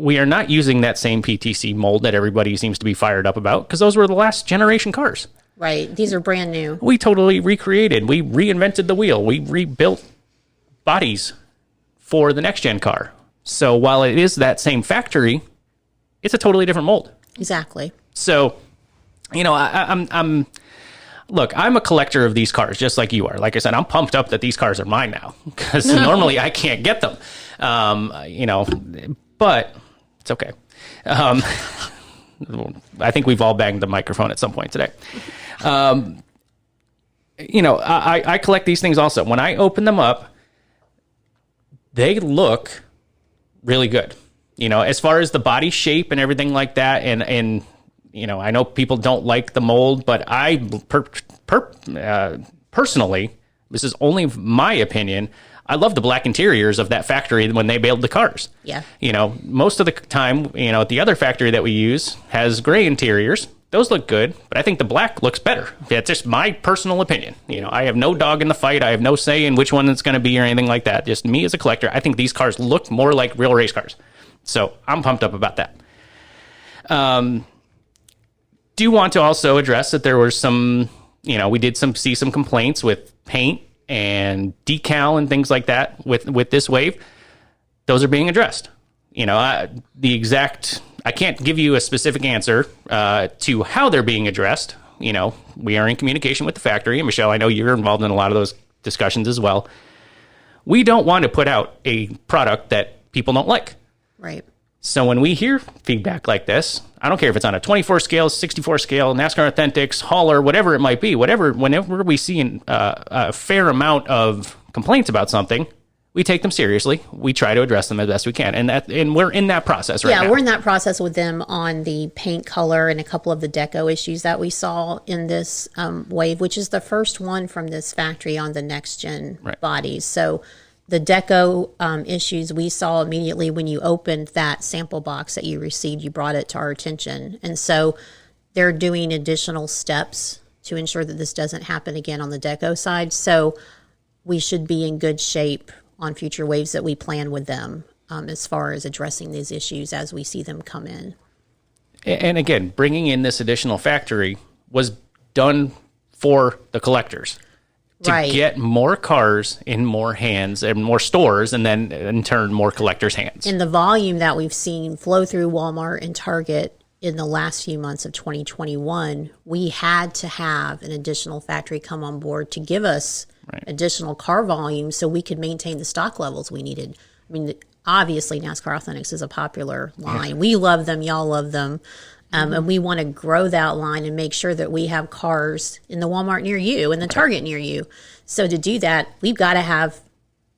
we are not using that same PTC mold that everybody seems to be fired up about, because those were the last generation cars. Right. These are brand new. We totally recreated. We reinvented the wheel. We rebuilt bodies for the next gen car. So while it is that same factory, it's a totally different mold. Exactly. So, you know, look, I'm a collector of these cars, just like you are. Like I said, I'm pumped up that these cars are mine now, because normally I can't get them. You know, but it's okay. I think we've all banged the microphone at some point today. You know, I collect these things also. When I open them up, they look really good. You know, as far as the body shape and everything like that, and you know, I know people don't like the mold, but I personally, this is only my opinion, I love the black interiors of that factory when they build the cars. Yeah. You know, most of the time, you know, the other factory that we use has gray interiors. Those look good, but I think the black looks better. That's just my personal opinion. You know, I have no dog in the fight. I have no say in which one it's going to be or anything like that. Just me as a collector, I think these cars look more like real race cars. So I'm pumped up about that. Do want to also address that there were some, you know, we did see some complaints with paint and decal and things like that with this wave. Those are being addressed. You know, I can't give you a specific answer to how they're being addressed. You know, we are in communication with the factory, and Michelle, I know you're involved in a lot of those discussions as well. We don't want to put out a product that people don't like. Right. So when we hear feedback like this, I don't care if it's on a 24 scale, 64 scale, NASCAR Authentics, hauler, whatever it might be, whenever we see a fair amount of complaints about something, we take them seriously. We try to address them as best we can. And we're in that process right now. Yeah, we're in that process with them on the paint color and a couple of the deco issues that we saw in this wave, which is the first one from this factory on the next gen bodies. So the deco issues we saw immediately when you opened that sample box that you received, you brought it to our attention. And so they're doing additional steps to ensure that this doesn't happen again on the deco side. So we should be in good shape on future waves that we plan with them as far as addressing these issues as we see them come in. And again, bringing in this additional factory was done for the collectors. To get more cars in more hands and more stores, and then in turn more collectors' hands. And the volume that we've seen flow through Walmart and Target in the last few months of 2021, we had to have an additional factory come on board to give us additional car volume so we could maintain the stock levels we needed. I mean, obviously NASCAR Authentics is a popular line. We love them. Y'all love them. And we want to grow that line and make sure that we have cars in the Walmart near you and the Target near you. So to do that, we've got to have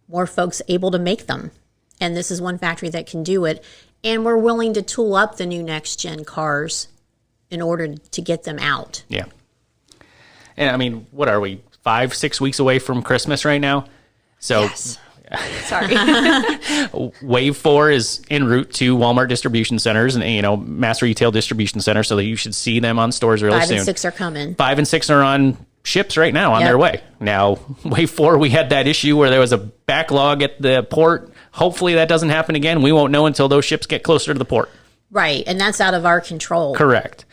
more folks able to make them. And this is one factory that can do it. And we're willing to tool up the new next-gen cars in order to get them out. Yeah. And I mean, what are we, 5-6 weeks away from Christmas right now? So. Yes. Sorry. Wave 4 is en route to Walmart distribution centers and, you know, mass retail distribution centers, so that you should see them on stores really soon. 5 and 6 are coming. 5 and 6 are on ships right now on their way. Now, Wave 4, we had that issue where there was a backlog at the port. Hopefully that doesn't happen again. We won't know until those ships get closer to the port. Right, and that's out of our control. Correct.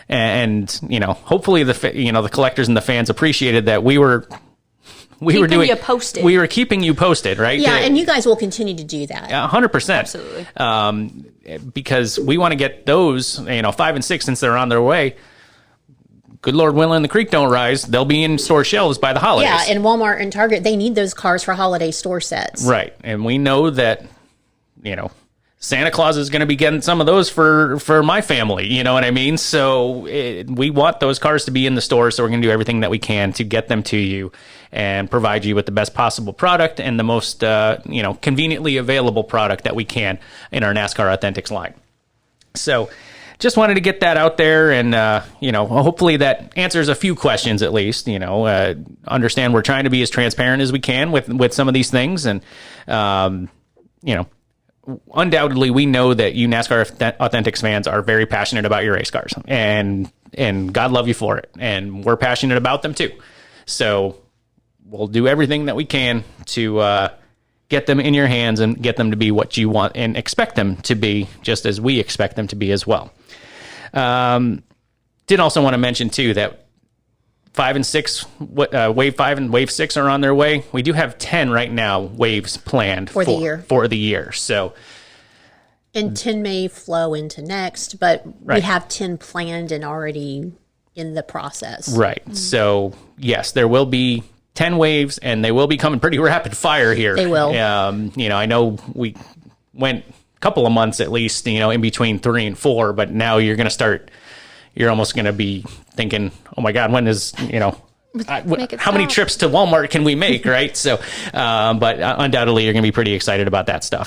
And, you know, hopefully the collectors and the fans appreciated that we were keeping you posted, right? Yeah, and you guys will continue to do that. 100%. Absolutely. Because we want to get those, 5 and 6, since they're on their way. Good Lord willing, the creek don't rise. They'll be in store shelves by the holidays. Yeah, and Walmart and Target, they need those cars for holiday store sets. Right. And we know that, Santa Claus is going to be getting some of those for my family. You know what I mean? So we want those cars to be in the store, so we're going to do everything that we can to get them to you and provide you with the best possible product and the most, conveniently available product that we can in our NASCAR Authentics line. So just wanted to get that out there, and, hopefully that answers a few questions at least. Understand we're trying to be as transparent as we can with some of these things, and, undoubtedly, we know that you NASCAR Authentics fans are very passionate about your race cars, and God love you for it. And we're passionate about them too. So we'll do everything that we can to get them in your hands and get them to be what you want and expect them to be, just as we expect them to be as well. Did also want to mention too that 5 and 6, wave 5 and wave 6 are on their way. We do have 10 right now waves planned for the year. So, and 10 may flow into next, but we have 10 planned and already in the process. Right. So yes, there will be 10 waves, and they will be coming pretty rapid fire here. They will. I know we went a couple of months at least, in between 3 and 4, but now you're almost going to be thinking, oh my God, when is, how many trips to Walmart can we make, right? So, but undoubtedly you're going to be pretty excited about that stuff.